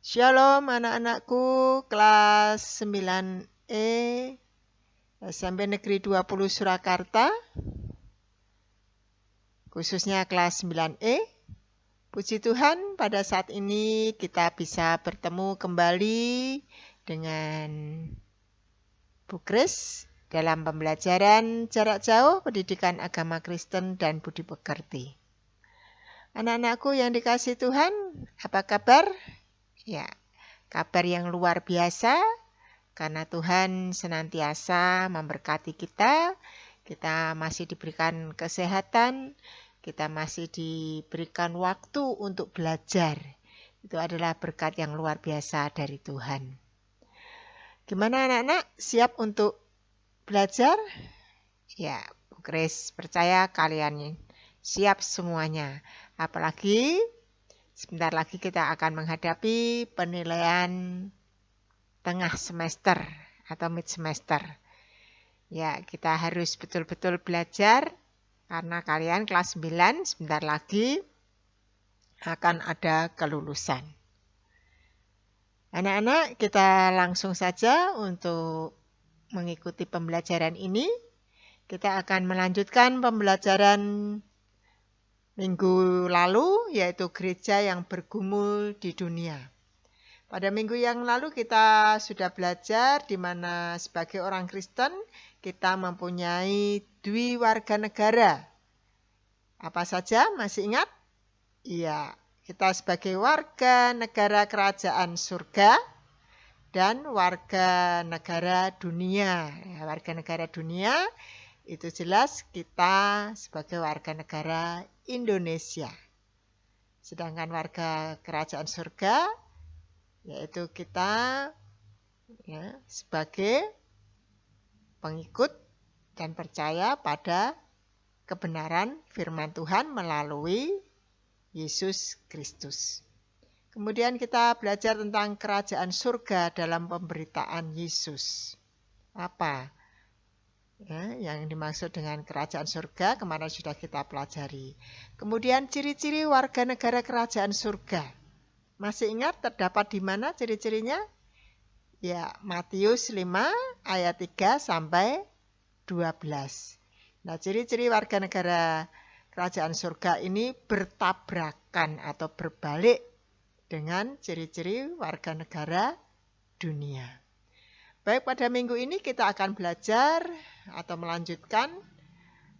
Shalom anak-anakku kelas 9E SMP Negeri 20 Surakarta, khususnya kelas 9E. Puji Tuhan, pada saat ini kita bisa bertemu kembali dengan Bu Kris dalam pembelajaran jarak jauh pendidikan agama Kristen dan budi pekerti. Anak-anakku yang dikasihi Tuhan, apa kabar? Ya, kabar yang luar biasa karena Tuhan senantiasa memberkati kita. Kita masih diberikan kesehatan, kita masih diberikan waktu untuk belajar. Itu adalah berkat yang luar biasa dari Tuhan. Gimana anak-anak? Siap untuk belajar? Ya, Bu Kris percaya kalian siap semuanya. Apalagi sebentar lagi kita akan menghadapi penilaian tengah semester atau mid semester. Ya, kita harus betul-betul belajar karena kalian kelas 9 sebentar lagi akan ada kelulusan. Anak-anak, kita langsung saja untuk mengikuti pembelajaran ini. Kita akan melanjutkan pembelajaran minggu lalu, yaitu gereja yang bergumul di dunia. Pada minggu yang lalu kita sudah belajar di mana sebagai orang Kristen kita mempunyai dwiwarganegara. Apa saja? Masih ingat? Iya, kita sebagai warga negara kerajaan surga dan warga negara dunia. Warga negara dunia itu jelas kita sebagai warga negara Indonesia. Sedangkan warga kerajaan surga yaitu kita sebagai pengikut dan percaya pada kebenaran firman Tuhan melalui Yesus Kristus. Kemudian kita belajar tentang kerajaan surga dalam pemberitaan Yesus. Apa yang dimaksud dengan kerajaan surga kemarin sudah kita pelajari. Kemudian ciri-ciri warga negara kerajaan surga. Masih ingat terdapat di mana ciri-cirinya? Ya, Matius 5 ayat 3 sampai 12. Nah, ciri-ciri warga negara kerajaan surga ini bertabrakan atau berbalik dengan ciri-ciri warga negara dunia. Baik, pada minggu ini kita akan belajar atau melanjutkan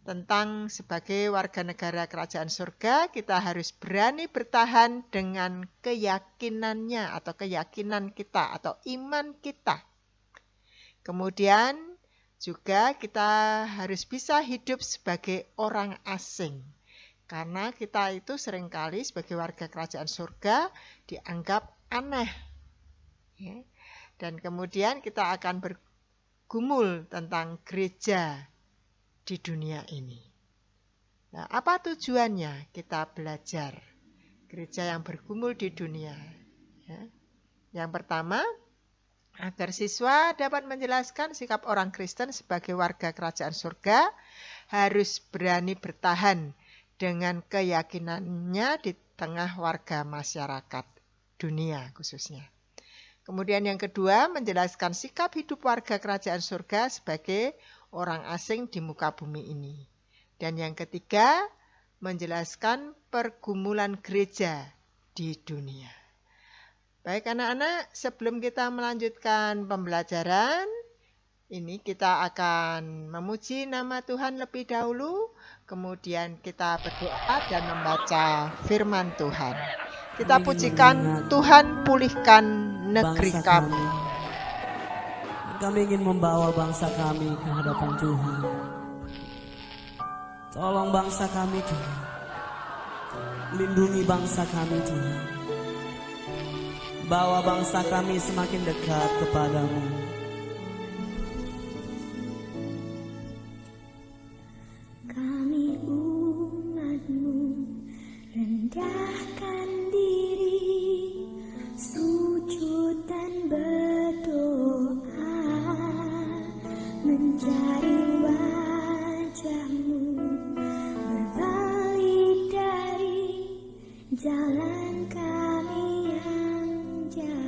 tentang sebagai warga negara kerajaan surga, kita harus berani bertahan dengan keyakinannya atau keyakinan kita atau iman kita. Kemudian juga kita harus bisa hidup sebagai orang asing. Karena kita itu seringkali sebagai warga kerajaan surga dianggap aneh. Dan kemudian kita akan bergumul tentang gereja di dunia ini. Nah, apa tujuannya kita belajar gereja yang bergumul di dunia? Yang pertama, agar siswa dapat menjelaskan sikap orang Kristen sebagai warga kerajaan surga harus berani bertahan dengan keyakinannya di tengah warga masyarakat dunia khususnya. Kemudian yang kedua, menjelaskan sikap hidup warga kerajaan surga sebagai orang asing di muka bumi ini. Dan yang ketiga, menjelaskan pergumulan gereja di dunia. Baik anak-anak, sebelum kita melanjutkan pembelajaran, ini kita akan memuji nama Tuhan lebih dahulu, kemudian kita berdoa dan membaca firman Tuhan. Kita pujikan Tuhan, pulihkan negeri kami. Kami ingin membawa bangsa kami ke hadapan Tuhan. Tolong bangsa kami Tuhan. Lindungi bangsa kami Tuhan. Bawa bangsa kami semakin dekat kepadamu. Kami umat-Mu rendahkan diri, sujud dan berdoa, mencari wajah-Mu, berbalik dari jalan kami yang jauh.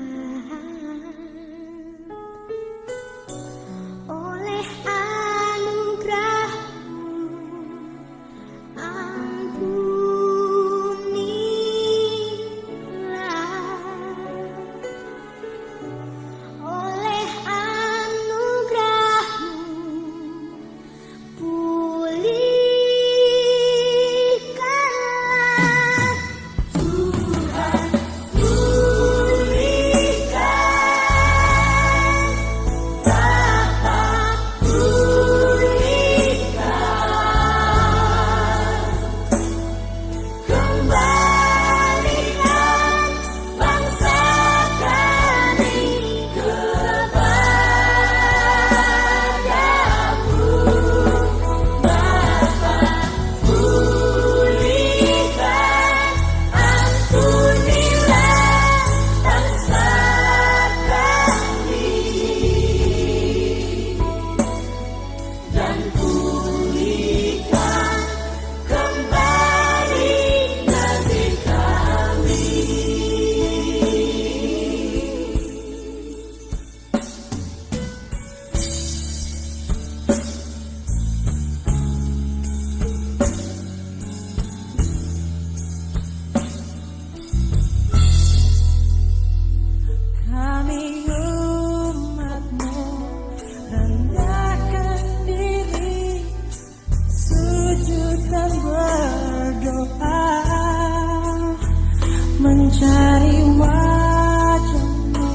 mencari wajahmu,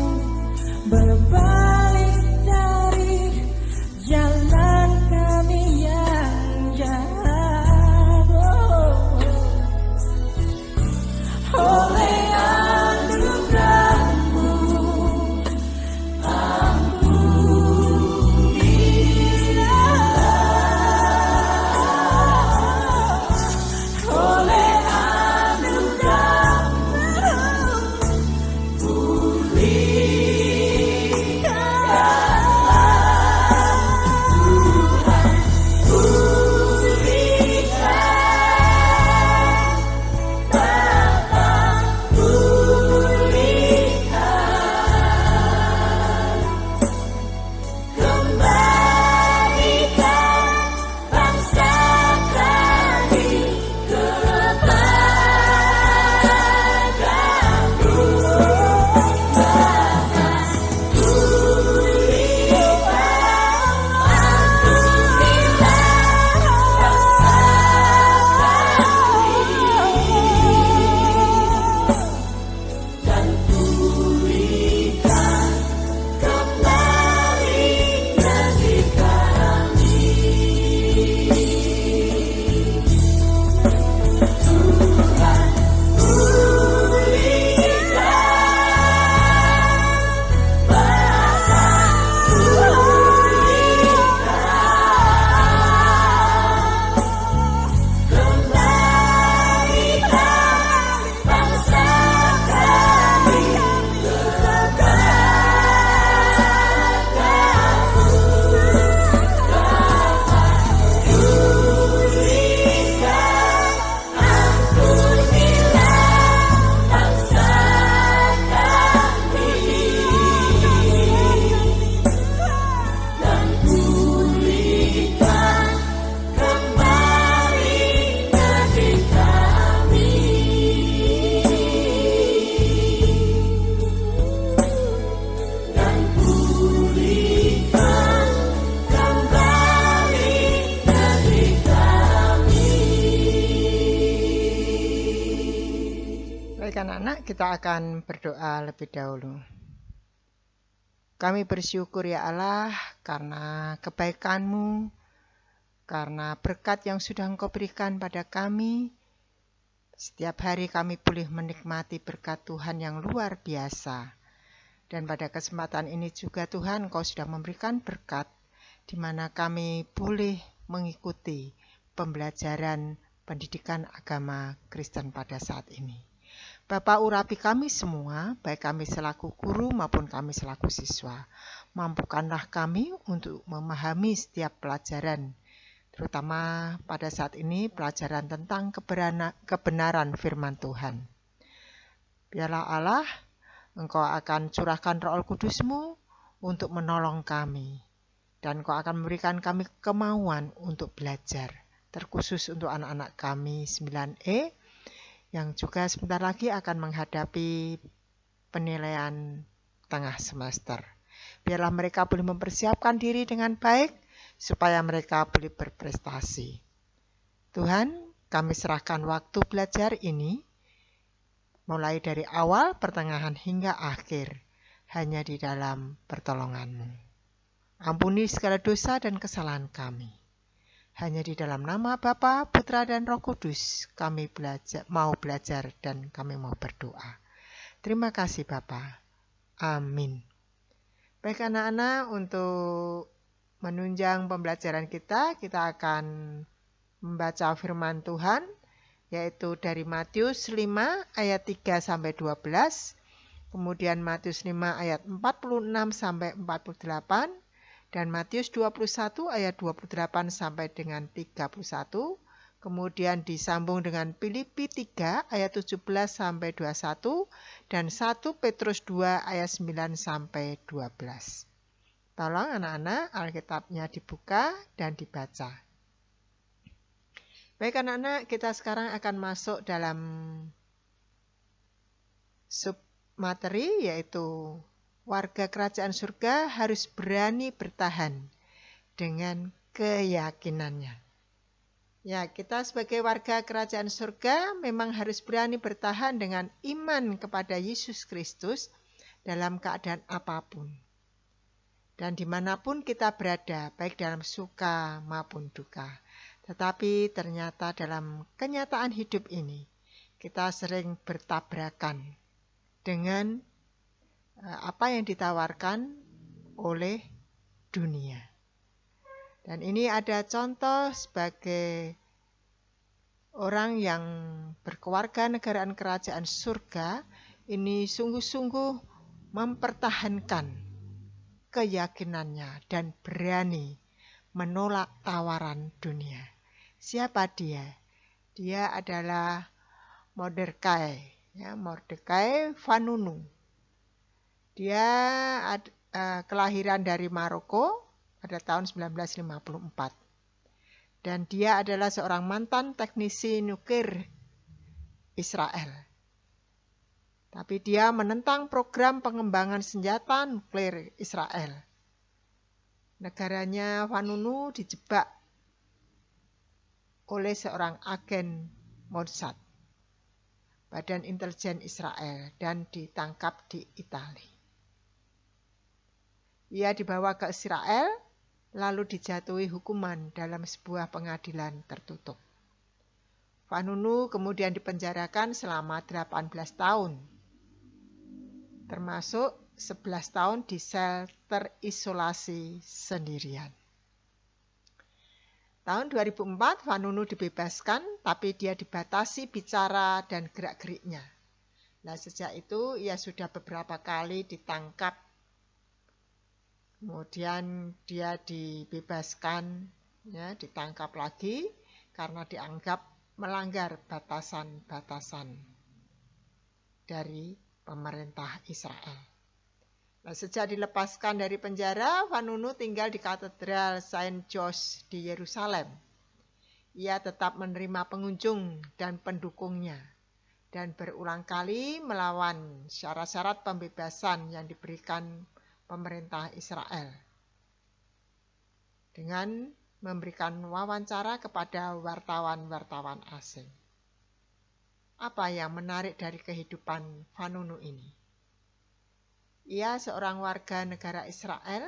berbalik dari jalan kami yang jahat. Oleh anugerahmu oleh Baik anak-anak, kita akan berdoa lebih dahulu. Kami bersyukur ya Allah karena kebaikan-Mu, karena berkat yang sudah Engkau berikan pada kami. Setiap hari kami boleh menikmati berkat Tuhan yang luar biasa. Dan pada kesempatan ini juga Tuhan Engkau sudah memberikan berkat di mana kami boleh mengikuti pembelajaran pendidikan agama Kristen pada saat ini. Bapak urapi kami semua, baik kami selaku guru maupun kami selaku siswa. Mampukanlah kami untuk memahami setiap pelajaran, terutama pada saat ini pelajaran tentang kebenaran firman Tuhan. Biarlah Allah, Engkau akan curahkan Roh Kudus-Mu untuk menolong kami. Dan Engkau akan memberikan kami kemauan untuk belajar, terkhusus untuk anak-anak kami 9E, yang juga sebentar lagi akan menghadapi penilaian tengah semester. Biarlah mereka boleh mempersiapkan diri dengan baik, supaya mereka boleh berprestasi. Tuhan, kami serahkan waktu belajar ini, mulai dari awal, pertengahan, hingga akhir, hanya di dalam pertolongan-Mu. Ampuni segala dosa dan kesalahan kami. Hanya di dalam nama Bapa, Putra, dan Roh Kudus kami mau belajar dan kami mau berdoa. Terima kasih Bapa. Amin. Baik anak-anak, untuk menunjang pembelajaran kita akan membaca firman Tuhan, yaitu dari Matius 5 ayat 3-12, kemudian Matius 5 ayat 46-48, dan Matius 21 ayat 28 sampai dengan 31, kemudian disambung dengan Filipi 3 ayat 17 sampai 21, dan 1 Petrus 2 ayat 9 sampai 12. Tolong anak-anak Alkitabnya dibuka dan dibaca. Baik anak-anak, kita sekarang akan masuk dalam submateri, yaitu warga kerajaan surga harus berani bertahan dengan keyakinannya. Ya, kita sebagai warga kerajaan surga memang harus berani bertahan dengan iman kepada Yesus Kristus dalam keadaan apapun. Dan dimanapun kita berada, baik dalam suka maupun duka. Tetapi ternyata dalam kenyataan hidup ini, kita sering bertabrakan dengan apa yang ditawarkan oleh dunia. Dan ini ada contoh sebagai orang yang berkeluarga negaraan kerajaan surga, ini sungguh-sungguh mempertahankan keyakinannya dan berani menolak tawaran dunia. Siapa dia? Dia adalah Mordekai, ya, Mordekai Vanunu. Dia kelahiran dari Maroko pada tahun 1954. Dan dia adalah seorang mantan teknisi nuklir Israel. Tapi dia menentang program pengembangan senjata nuklir Israel. Negaranya Vanunu dijebak oleh seorang agen Mossad, Badan Intelijen Israel, dan ditangkap di Italia. Ia dibawa ke Israel, lalu dijatuhi hukuman dalam sebuah pengadilan tertutup. Vanunu kemudian dipenjarakan selama 18 tahun, termasuk 11 tahun di sel terisolasi sendirian. Tahun 2004 Vanunu dibebaskan, tapi dia dibatasi bicara dan gerak-geriknya. Nah, sejak itu ia sudah beberapa kali ditangkap. Kemudian dia dibebaskan, ya, ditangkap lagi karena dianggap melanggar batasan-batasan dari pemerintah Israel. Nah, sejak dilepaskan dari penjara, Vanunu tinggal di Katedral Saint George di Yerusalem. Ia tetap menerima pengunjung dan pendukungnya dan berulang kali melawan syarat-syarat pembebasan yang diberikan pemerintah Israel dengan memberikan wawancara kepada wartawan-wartawan asing. Apa yang menarik dari kehidupan Vanunu ini? Ia seorang warga negara Israel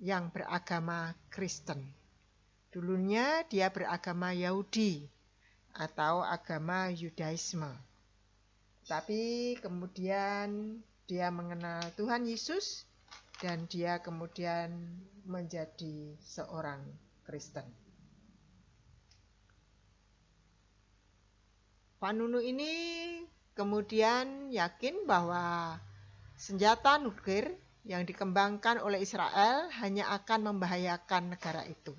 yang beragama Kristen. Dulunya dia beragama Yahudi atau agama Yudaisme. Tapi kemudian dia mengenal Tuhan Yesus dan dia kemudian menjadi seorang Kristen. Vanunu ini kemudian yakin bahwa senjata nuklir yang dikembangkan oleh Israel hanya akan membahayakan negara itu,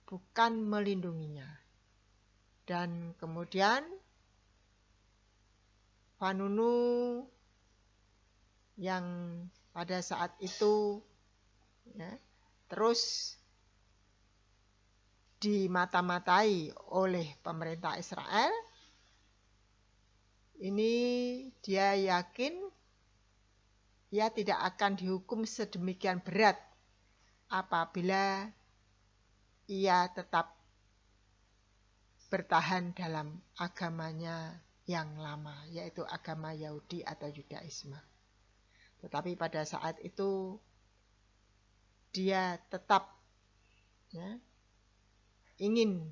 bukan melindunginya. Dan kemudian Vanunu yang pada saat itu, ya, terus dimata-matai oleh pemerintah Israel, ini dia yakin ia tidak akan dihukum sedemikian berat apabila ia tetap bertahan dalam agamanya yang lama, yaitu agama Yahudi atau Yudaisme. Tetapi pada saat itu dia tetap, ya, ingin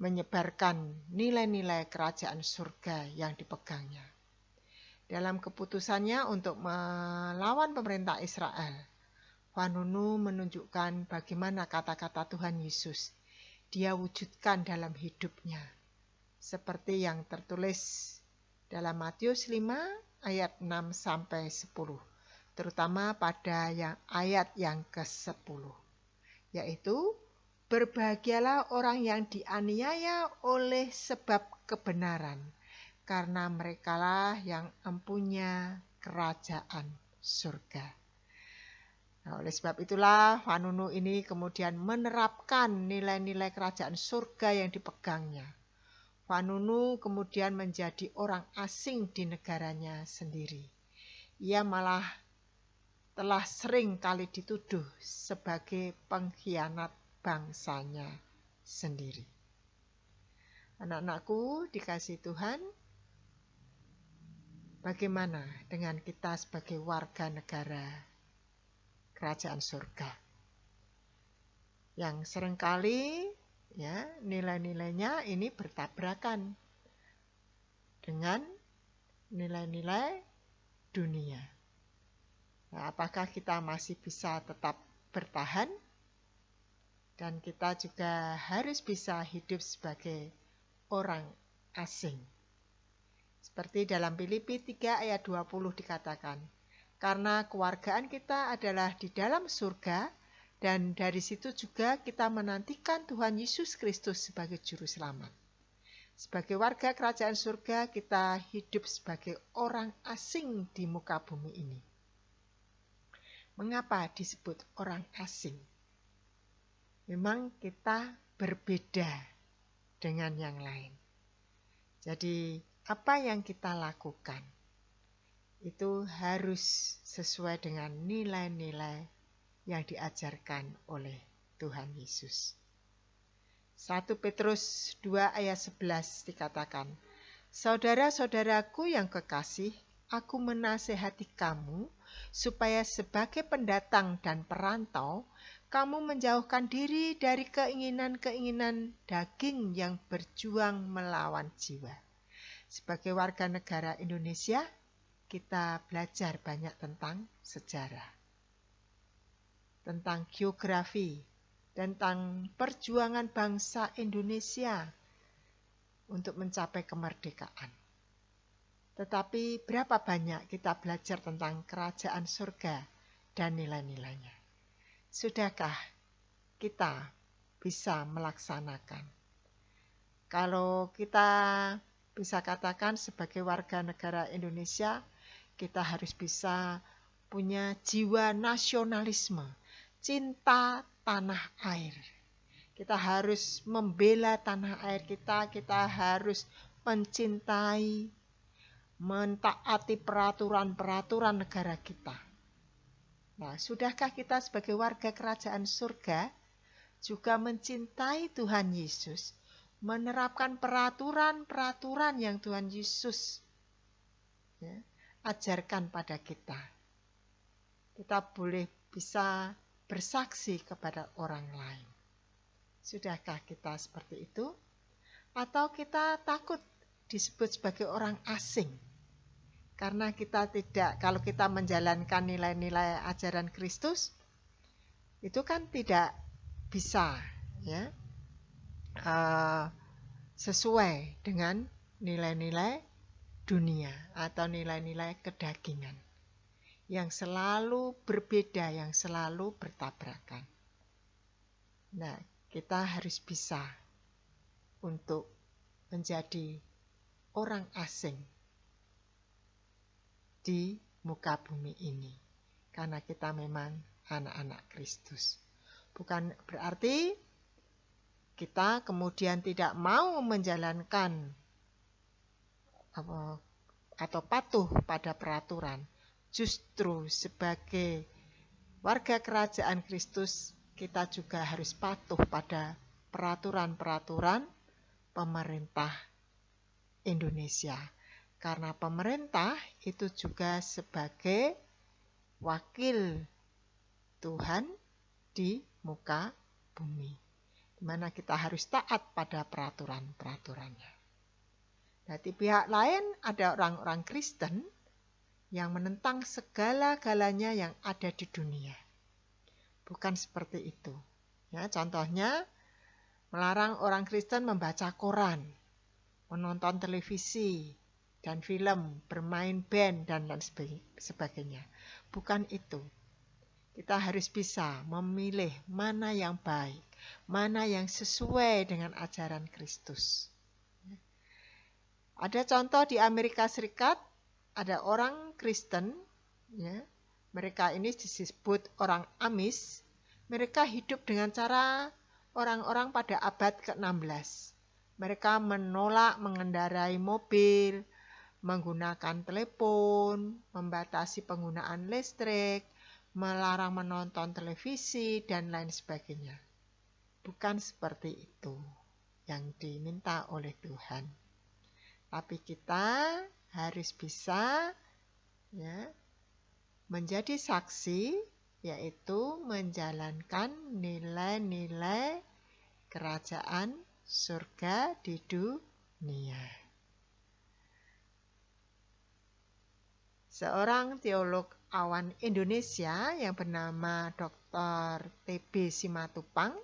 menyebarkan nilai-nilai kerajaan surga yang dipegangnya. Dalam keputusannya untuk melawan pemerintah Israel, Vanunu menunjukkan bagaimana kata-kata Tuhan Yesus dia wujudkan dalam hidupnya, seperti yang tertulis dalam Matius 5 ayat 6-10, terutama pada ayat yang ke-10, yaitu berbahagialah orang yang dianiaya oleh sebab kebenaran, karena merekalah yang empunya kerajaan surga. Nah, oleh sebab itulah Vanunu ini kemudian menerapkan nilai-nilai kerajaan surga yang dipegangnya. Vanunu kemudian menjadi orang asing di negaranya sendiri. Ia malah telah sering kali dituduh sebagai pengkhianat bangsanya sendiri. Anak-anakku dikasihi Tuhan, bagaimana dengan kita sebagai warga negara kerajaan surga? Yang seringkali ya nilai-nilainya ini bertabrakan dengan nilai-nilai dunia. Nah, apakah kita masih bisa tetap bertahan? Dan kita juga harus bisa hidup sebagai orang asing. Seperti dalam Filipi 3 ayat 20 dikatakan, karena kewargaan kita adalah di dalam surga, dan dari situ juga kita menantikan Tuhan Yesus Kristus sebagai juru selamat. Sebagai warga kerajaan surga, kita hidup sebagai orang asing di muka bumi ini. Mengapa disebut orang asing? Memang kita berbeda dengan yang lain. Jadi, apa yang kita lakukan itu harus sesuai dengan nilai-nilai yang diajarkan oleh Tuhan Yesus. 1 Petrus 2 ayat 11 dikatakan, saudara-saudaraku yang kekasih, aku menasihati kamu supaya sebagai pendatang dan perantau, kamu menjauhkan diri dari keinginan-keinginan daging yang berjuang melawan jiwa. Sebagai warga negara Indonesia, kita belajar banyak tentang sejarah, tentang geografi, tentang perjuangan bangsa Indonesia untuk mencapai kemerdekaan. Tetapi berapa banyak kita belajar tentang kerajaan surga dan nilai-nilainya? Sudahkah kita bisa melaksanakan? Kalau kita bisa katakan sebagai warga negara Indonesia, kita harus bisa punya jiwa nasionalisme, cinta tanah air. Kita harus membela tanah air kita harus mencintai, mentaati peraturan-peraturan negara kita. Nah, sudahkah kita sebagai warga kerajaan surga juga mencintai Tuhan Yesus, menerapkan peraturan-peraturan yang Tuhan Yesus ajarkan pada kita? Kita boleh bisa bersaksi kepada orang lain. Sudahkah kita seperti itu? Atau kita takut disebut sebagai orang asing? Karena kita tidak, kalau kita menjalankan nilai-nilai ajaran Kristus, itu kan tidak bisa ya sesuai dengan nilai-nilai dunia atau nilai-nilai kedagingan yang selalu berbeda, yang selalu bertabrakan. Nah, kita harus bisa untuk menjadi orang asing di muka bumi ini, karena kita memang anak-anak Kristus. Bukan berarti kita kemudian tidak mau menjalankan atau patuh pada peraturan. Justru sebagai warga kerajaan Kristus, kita juga harus patuh pada peraturan-peraturan pemerintah Indonesia. Karena pemerintah itu juga sebagai wakil Tuhan di muka bumi, di mana kita harus taat pada peraturan-peraturannya. Nah, di pihak lain ada orang-orang Kristen yang menentang segala-galanya yang ada di dunia. Bukan seperti itu. Ya, contohnya melarang orang Kristen membaca koran, menonton televisi dan film, bermain band, dan lain sebagainya. Bukan itu. Kita harus bisa memilih mana yang baik, mana yang sesuai dengan ajaran Kristus. Ada contoh di Amerika Serikat, ada orang Kristen, ya, mereka ini disebut orang Amish. Mereka hidup dengan cara orang-orang pada abad ke-16. Mereka menolak mengendarai mobil, menggunakan telepon, membatasi penggunaan listrik, melarang menonton televisi, dan lain sebagainya. Bukan seperti itu yang diminta oleh Tuhan. Tapi kita harus bisa menjadi saksi, yaitu menjalankan nilai-nilai kerajaan surga di dunia. Seorang teolog awan Indonesia yang bernama Dr. T.B. Simatupang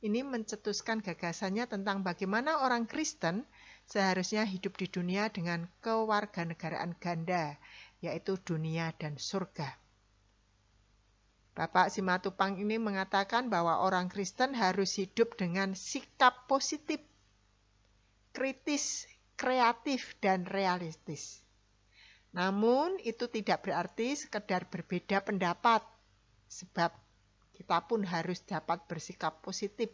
ini mencetuskan gagasannya tentang bagaimana orang Kristen seharusnya hidup di dunia dengan kewarganegaraan ganda, yaitu dunia dan surga. Bapak Simatupang ini mengatakan bahwa orang Kristen harus hidup dengan sikap positif, kritis, kreatif, dan realistis. Namun itu tidak berarti sekedar berbeda pendapat, sebab kita pun harus dapat bersikap positif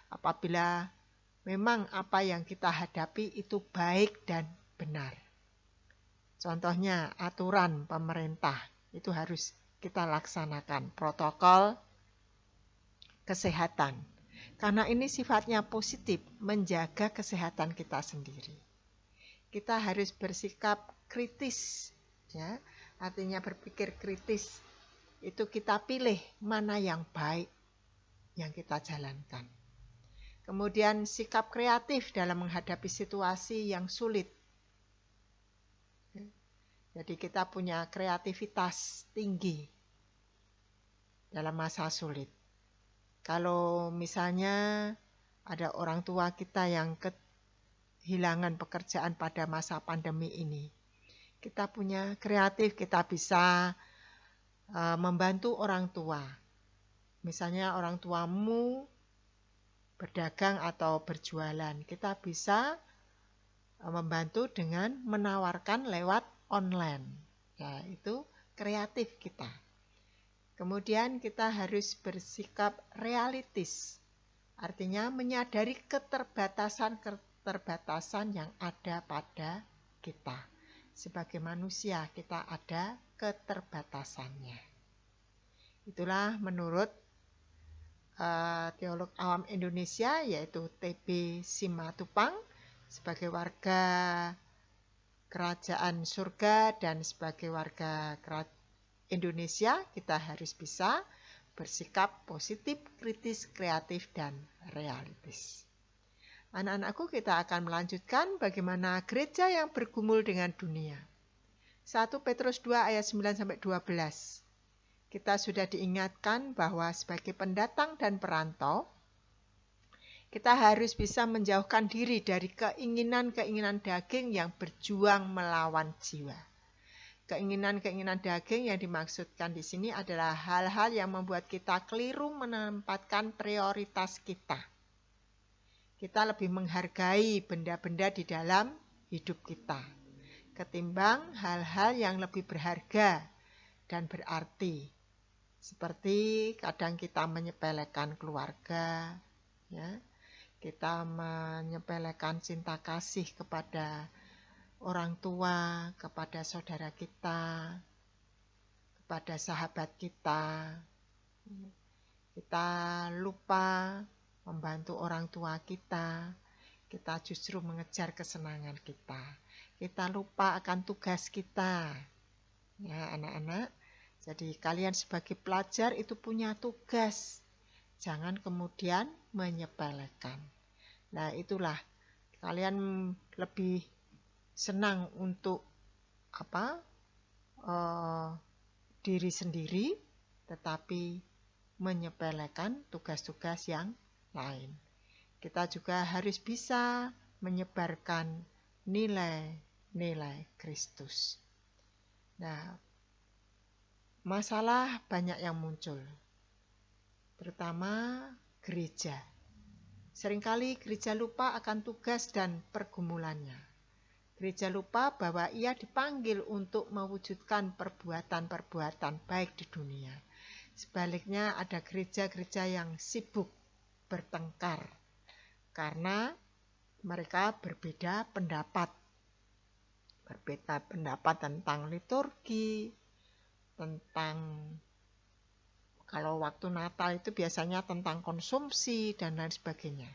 apabila memang apa yang kita hadapi itu baik dan benar. Contohnya aturan pemerintah itu harus kita laksanakan, protokol kesehatan. Karena ini sifatnya positif, menjaga kesehatan kita sendiri. Kita harus bersikap kritis, artinya berpikir kritis. Itu kita pilih mana yang baik yang kita jalankan. Kemudian sikap kreatif dalam menghadapi situasi yang sulit. Jadi kita punya kreativitas tinggi dalam masa sulit. Kalau misalnya ada orang tua kita yang kehilangan pekerjaan pada masa pandemi ini, kita punya kreatif, kita bisa membantu orang tua. Misalnya orang tuamu berdagang atau berjualan, kita bisa membantu dengan menawarkan lewat online. Ya, itu kreatif kita. Kemudian kita harus bersikap realistis. Artinya menyadari keterbatasan yang ada pada kita. Sebagai manusia kita ada keterbatasannya. Itulah menurut teolog awam Indonesia, yaitu T.B. Simatupang, sebagai warga kerajaan surga dan sebagai warga Indonesia, kita harus bisa bersikap positif, kritis, kreatif, dan realistis. Anak-anakku, kita akan melanjutkan bagaimana gereja yang bergumul dengan dunia. 1 Petrus 2 ayat 9-12. Kita sudah diingatkan bahwa sebagai pendatang dan perantau, kita harus bisa menjauhkan diri dari keinginan-keinginan daging yang berjuang melawan jiwa. Keinginan-keinginan daging yang dimaksudkan di sini adalah hal-hal yang membuat kita keliru menempatkan prioritas kita. Kita lebih menghargai benda-benda di dalam hidup kita ketimbang hal-hal yang lebih berharga dan berarti. Seperti kadang kita menyepelekan keluarga, kita menyepelekan cinta kasih kepada orang tua, kepada saudara kita, kepada sahabat kita. Kita lupa membantu orang tua kita justru mengejar kesenangan kita. Kita lupa akan tugas kita. Ya, anak-anak. Jadi kalian sebagai pelajar itu punya tugas. Jangan kemudian menyepelekan. Nah, itulah kalian lebih senang untuk diri sendiri, tetapi menyepelekan tugas-tugas yang lain. Kita juga harus bisa menyebarkan nilai-nilai Kristus. Nah, masalah banyak yang muncul, terutama gereja. Seringkali gereja lupa akan tugas dan pergumulannya. Gereja lupa bahwa ia dipanggil untuk mewujudkan perbuatan-perbuatan baik di dunia. Sebaliknya ada gereja-gereja yang sibuk bertengkar karena mereka berbeda pendapat. Berbeda pendapat tentang liturgi, tentang Kalau waktu Natal itu biasanya tentang konsumsi dan lain sebagainya.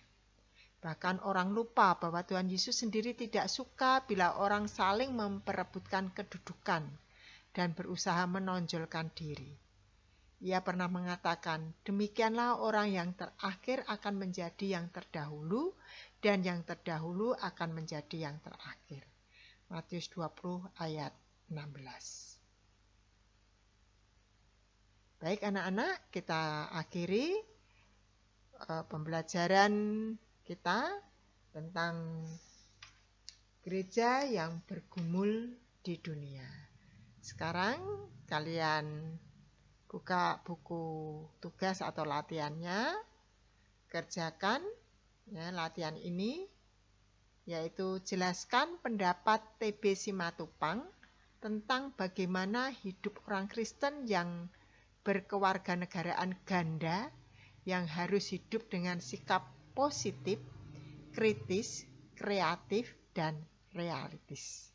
Bahkan orang lupa bahwa Tuhan Yesus sendiri tidak suka bila orang saling memperebutkan kedudukan dan berusaha menonjolkan diri. Ia pernah mengatakan, demikianlah orang yang terakhir akan menjadi yang terdahulu, dan yang terdahulu akan menjadi yang terakhir. Matius 20 ayat 16. Baik anak-anak, kita akhiri pembelajaran kita tentang gereja yang bergumul di dunia. Sekarang kalian buka buku tugas atau latihannya, kerjakan ya, latihan ini, yaitu jelaskan pendapat TB Simatupang tentang bagaimana hidup orang Kristen yang berkewarganegaraan ganda yang harus hidup dengan sikap positif, kritis, kreatif, dan realistis.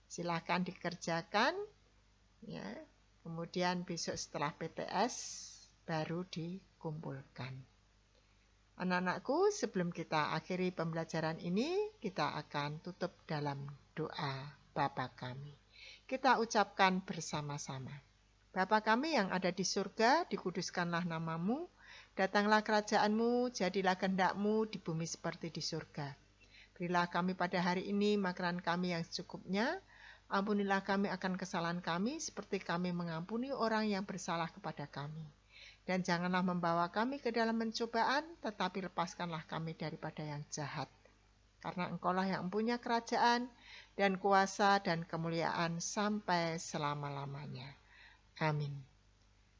Silakan dikerjakan ya. Kemudian besok setelah PTS baru dikumpulkan. Anak-anakku, sebelum kita akhiri pembelajaran ini, kita akan tutup dalam doa Bapa kami. Kita ucapkan bersama-sama. Bapa kami yang ada di surga, dikuduskanlah namamu, datanglah kerajaanmu, jadilah kehendak-mu di bumi seperti di surga. Berilah kami pada hari ini makanan kami yang secukupnya. Ampunilah kami akan kesalahan kami, seperti kami mengampuni orang yang bersalah kepada kami. Dan janganlah membawa kami ke dalam pencobaan, tetapi lepaskanlah kami daripada yang jahat. Karena Engkaulah yang punya kerajaan, dan kuasa, dan kemuliaan sampai selama-lamanya. Amin.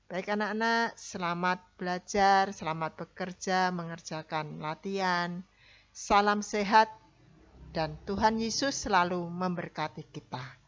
Baik anak-anak, selamat belajar, selamat bekerja, mengerjakan latihan. Salam sehat, dan Tuhan Yesus selalu memberkati kita.